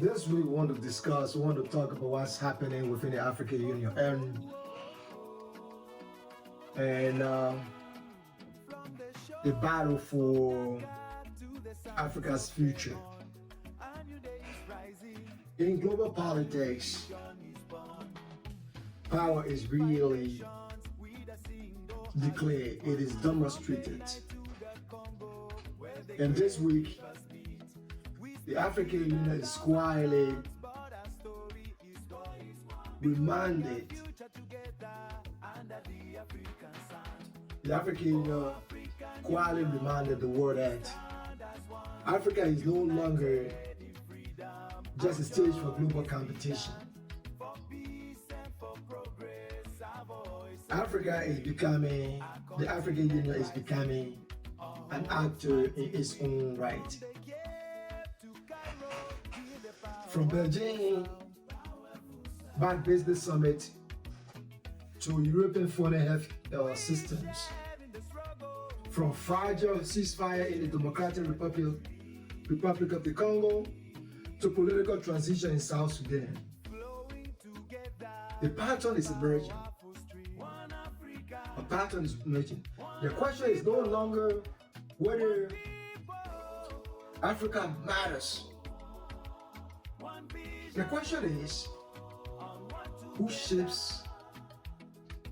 This week we want to talk about what's happening within the African Union and the battle for Africa's future. In global politics, power is really declared, it is demonstrated. And this week, the African Union is quietly reminded, the African Union quietly reminded the world that Africa is no longer just a stage for global competition. The African Union is becoming an actor in its own right. From Beijing Bank Business Summit to European foreign health systems, from fragile ceasefire in the Democratic Republic of the Congo to political transition in South Sudan, the pattern is emerging. A pattern is emerging. The question is no longer whether Africa matters. The question is who shapes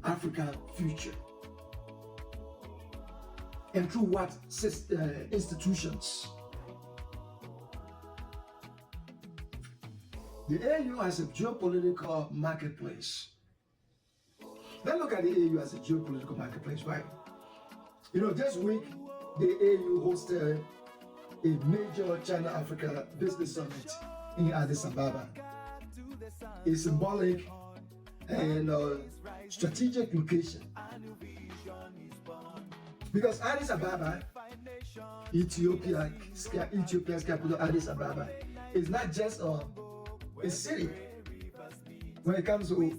Africa's future and through what institutions. The AU as a geopolitical marketplace. Let's look at the AU as a geopolitical marketplace, right? This week, the AU hosted a major China-Africa business summit in Addis Ababa. A symbolic and strategic location. Because Addis Ababa, Ethiopia's capital, Addis Ababa, is not just a city when it comes to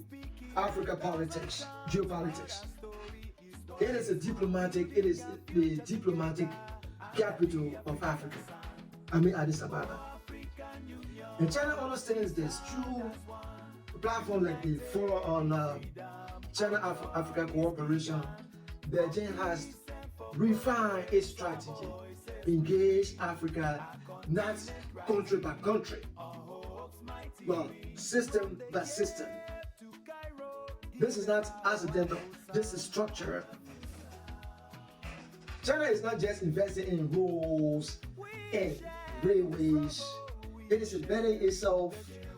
Africa politics, geopolitics. It is the diplomatic capital of Africa. Addis Ababa. And China understands this through a platform like the Forum on China-Africa Cooperation. Beijing has refined its strategy, engage Africa not country by country, but system by system. This is not accidental, this is structured. China is not just investing in roads and railways, it is embedding itself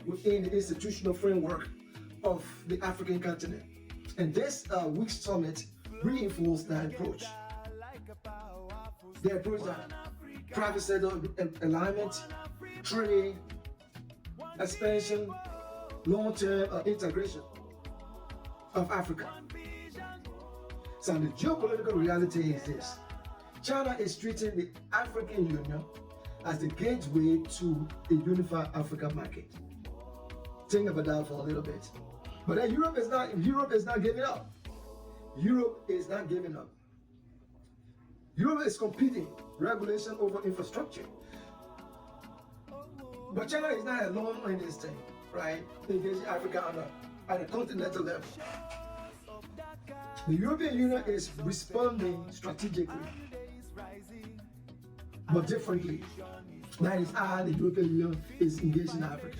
within the institutional framework of the African continent. And this week's summit reinforced that approach. The approach that private sector alignment, trade, expansion, long-term integration of Africa. So the geopolitical reality is this. China is treating the African Union as the gateway to a unified African market. Think about that for a little bit. But then Europe is not giving up. Europe is not giving up. Europe is competing regulation over infrastructure. But China is not alone in this thing, right? Engaging Africa at a continental level. The European Union is responding strategically, but differently. That is how the European Union is engaged in Africa.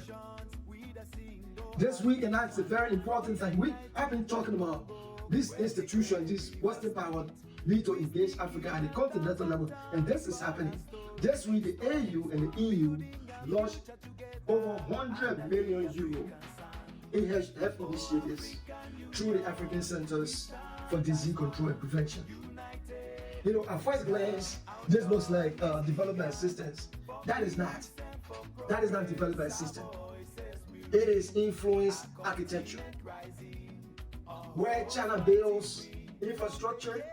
This week, and that's a very important thing. We have been talking about this institution, this Western power need to engage Africa at the continental level, and this is happening. This week, the AU and the EU launched over 100 million euro in health initiatives through the African Centers for Disease Control and Prevention. At first glance, this looks like development assistance. That is not development assistance. It is influence architecture, where China builds infrastructure,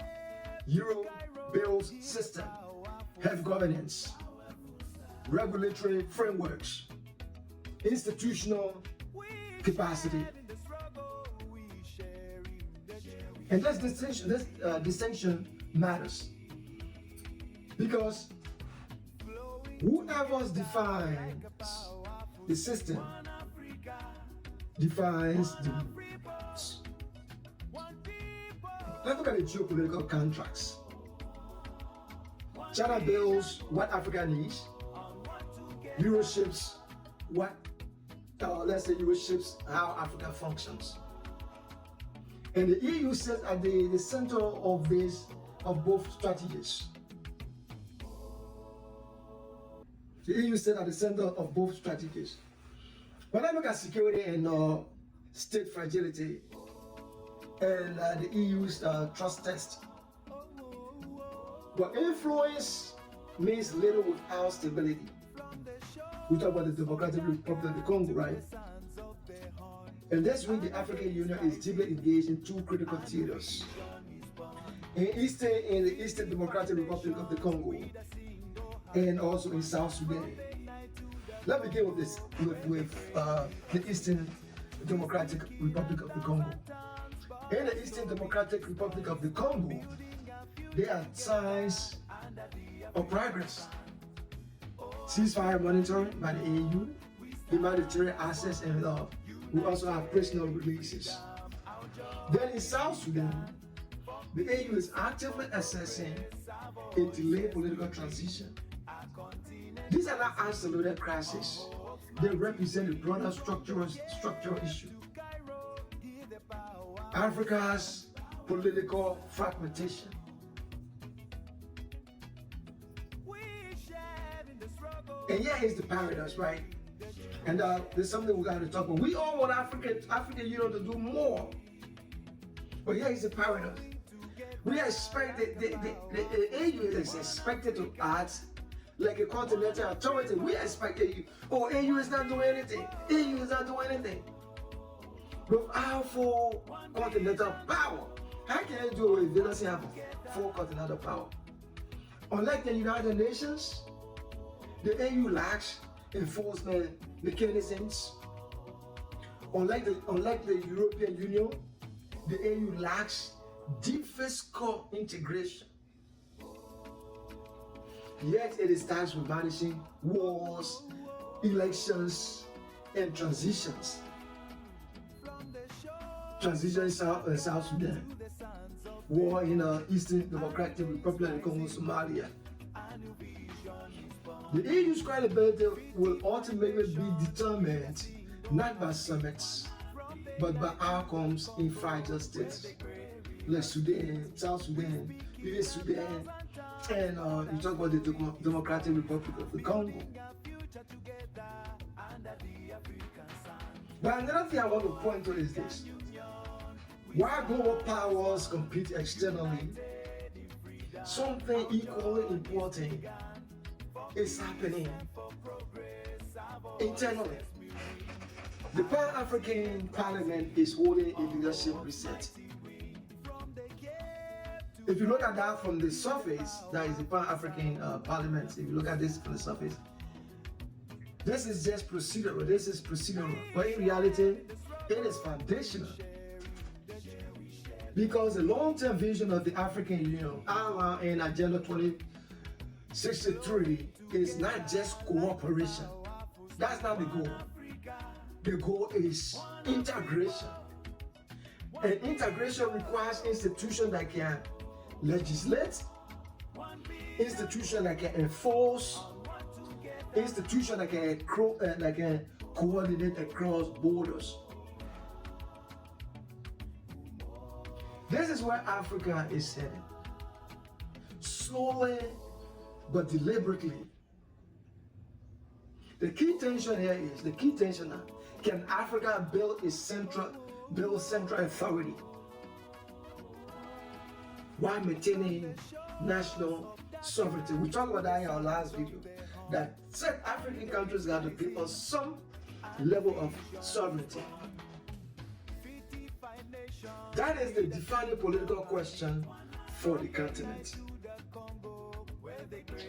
Europe builds system, health governance, regulatory frameworks, institutional capacity. And this distinction matters because whoever defines The system defines the rules. Let's look at the geopolitical contracts. China builds what Africa needs. Euro shapes what, let's say Euro shapes how Africa functions. And the EU sits at the center of both strategies. The EU sits at the center of both strategies. When I look at security and state fragility and the EU's trust test, but influence means little without stability. We talk about the Democratic Republic of the Congo, right? And this week, the African Union is deeply engaged in two critical theaters. In the Eastern Democratic Republic of the Congo, and also in South Sudan. Let's begin with this, with the Eastern Democratic Republic of the Congo. In the Eastern Democratic Republic of the Congo, there are signs of progress. Ceasefire monitoring by the AU, humanitarian access, and we also have prisoner releases. Then in South Sudan, the AU is actively assessing a delayed political transition. These are not isolated crises. They represent a broader structural issue. Africa's political fragmentation. And here is the paradox, right? And there's something we got to talk about. We all want African Union to do more. But here is the paradox. We expect the AU is expected to act like a continental authority. We expect AU. Oh, AU is not doing anything. AU is not doing anything. Without full continental power, how can they do it if they don't have full continental power? Unlike the United Nations, the AU lacks enforcement mechanisms. Unlike the European Union, the AU lacks deep fiscal integration. Yet it is tasked with managing wars, elections, and transitions. Transition in South Sudan, war in Eastern Democratic Republic of Congo, Somalia. The EU's credibility will ultimately be determined not by summits, but by outcomes in fragile states like Sudan, South Sudan, even Sudan, and you talk about the Democratic Republic of the Congo. But another thing I want to point to is this. While global powers compete externally, something equally important is happening internally. The Pan-African Parliament is holding a leadership reset. If you look at that from the surface, that is the Pan-African Parliament. If you look at this from the surface, this is just procedural. This is procedural, but in reality, it is foundational. Because the long-term vision of the African Union, outlined in Agenda 2063, is not just cooperation. That's not the goal. The goal is integration. And integration requires institutions that can legislate, institutions that can enforce, institutions that can coordinate across borders. This is where Africa is headed. Slowly but deliberately. The key tension here is, can Africa build central authority while maintaining national sovereignty? We talked about that in our last video, that certain African countries got to give us some level of sovereignty. That is the defining political question for the continent.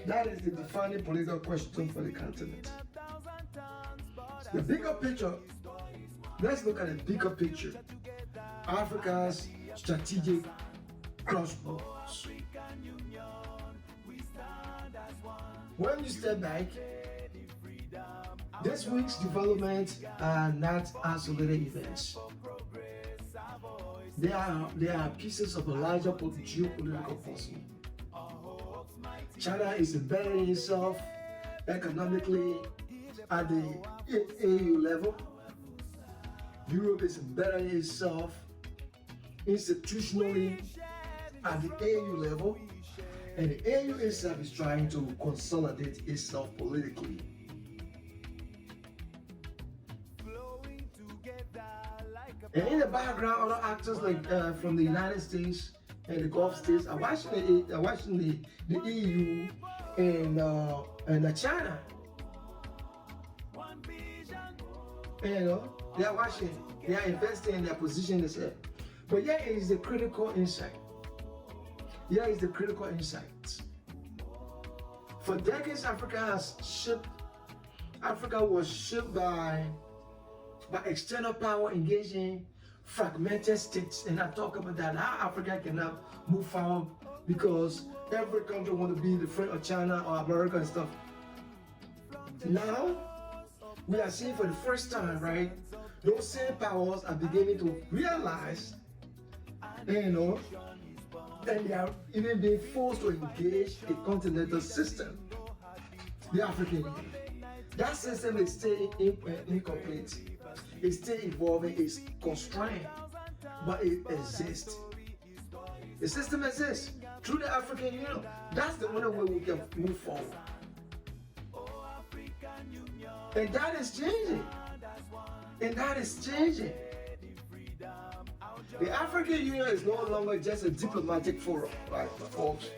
That is the defining political question for the continent. The bigger picture, let's look at the bigger picture. Africa's strategic crossroads. When you step back This week's developments are not isolated events. They are pieces of a larger geopolitical puzzle. China is embedding itself economically at the AU level. Europe is embedding itself institutionally at the AU level, and the AU itself is trying to consolidate itself politically. And in the background, other actors like from the United States and the Gulf states are watching the EU and China. And, they are watching, they are investing in their position themselves. But here is the critical insight. Here is the critical insight. For decades, Africa was shaped by external power engaging fragmented states, and I talk about that, how Africa cannot move forward because every country want to be the friend of China or America and stuff. Now, we are seeing for the first time, right, those same powers are beginning to realize, and they are even being forced to engage a continental system, the African Union. That system is still incomplete. It's still evolving, it's constrained, but it exists. The system exists through the African Union. That's the only way we can move forward. And that is changing. The African Union is no longer just a diplomatic forum, right, folks?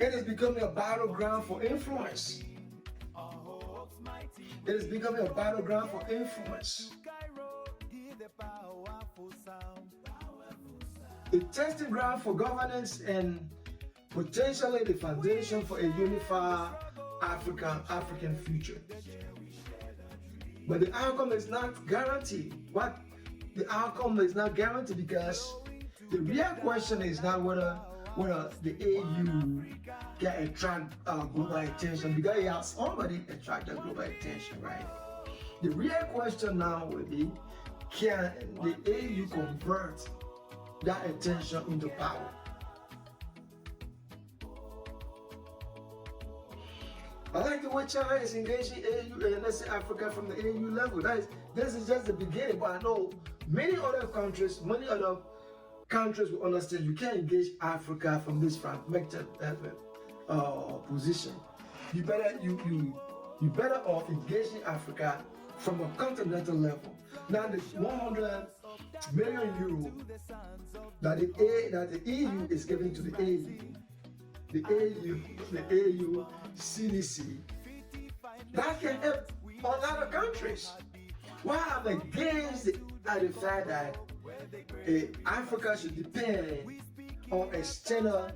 It is becoming a battleground for influence. It is becoming a battleground for influence. A testing ground for governance and potentially the foundation for a unified African future. But the outcome is not guaranteed. The outcome is not guaranteed because the real question is not whether the AU can attract global attention, because it has already attracted global attention, right? The real question now will be, can the AU convert that attention into power? I like the way China is engaging AU and let's say Africa from the AU level. This is just the beginning, but I know many other countries will understand you can't engage Africa from this fragmented position. You better off engaging Africa from a continental level. Now the 100 million euro that the EU is giving to the AU CDC, that can help a lot of countries. Why I'm against the fact that Africa should depend on external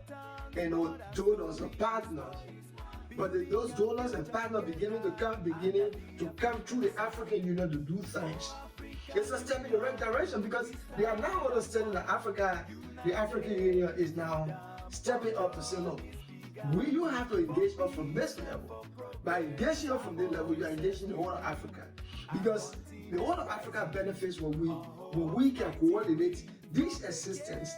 donors or partners, but those donors and partners beginning to come through the African Union to do things. It's a step in the right direction because they are now understanding that the African Union is now stepping up to say, look, you have to engage us from this level. By engaging us from this level, you are engaging the whole of Africa. Because the whole of Africa benefits when we can coordinate this assistance,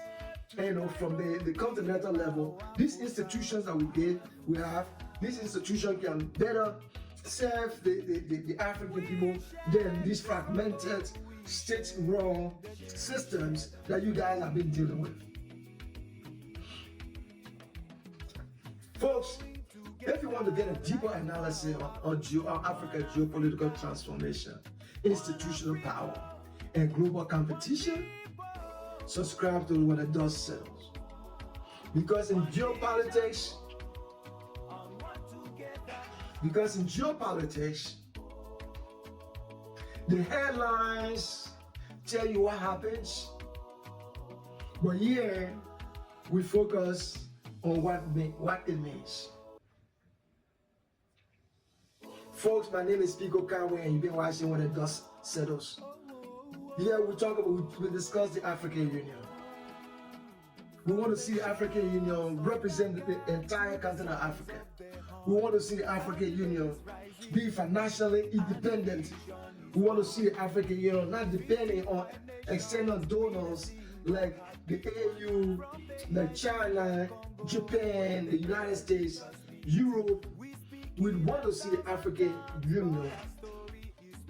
from the continental level. These institutions that we have, these institutions can better serve the African people than these fragmented state-run systems that you guys have been dealing with. Folks, if you want to get a deeper analysis on Africa's geopolitical transformation, institutional power, and global competition, subscribe to When the Dust Settles. Because in geopolitics, the headlines tell you what happens, but here we focus on what it means. Folks, my name is Pico Conway, and you've been watching When the Dust Settles. Here we discuss the African Union. We want to see the African Union represent the entire continent of Africa. We want to see the African Union be financially independent. We want to see the African Union not depending on external donors like the AU, like China, Japan, the United States, Europe. We want to see the African Union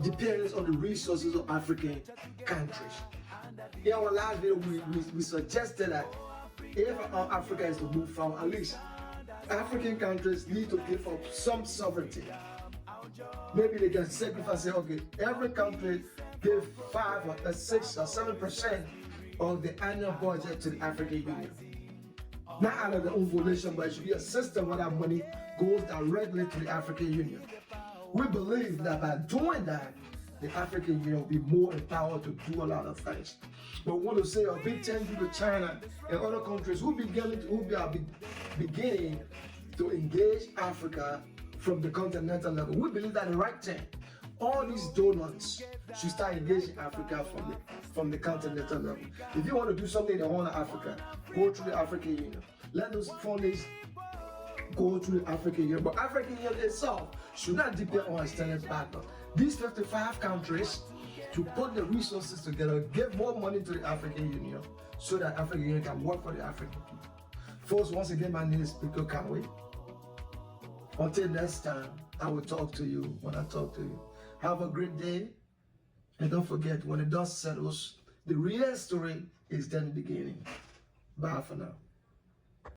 depends on the resources of African countries. In our last video, we suggested that if Africa is to move forward, at least African countries need to give up some sovereignty. Maybe they can sacrifice, say, okay, every country give 5 or 6 or 7% of the annual budget to the African Union. Not out of their own volition, but it should be a system where that money goes directly to the African Union. We believe that by doing that, the African Union will be more empowered to do a lot of things. But we want to say a big thank you to China and other countries who are beginning to engage Africa from the continental level. We believe that the right thing. All these donors should start engaging Africa from the continental level. If you want to do something in the whole of Africa, go through the African Union. Let those fundings go through the African Union. But African Union itself should not depend on external partners. These 55 countries to put the resources together, give more money to the African Union so that African Union can work for the African people. Folks, once again, my name is Pico Kanwe. Until next time, I will talk to you when I talk to you. Have a great day. And don't forget, when the dust settles, the real story is then beginning. Bye for now.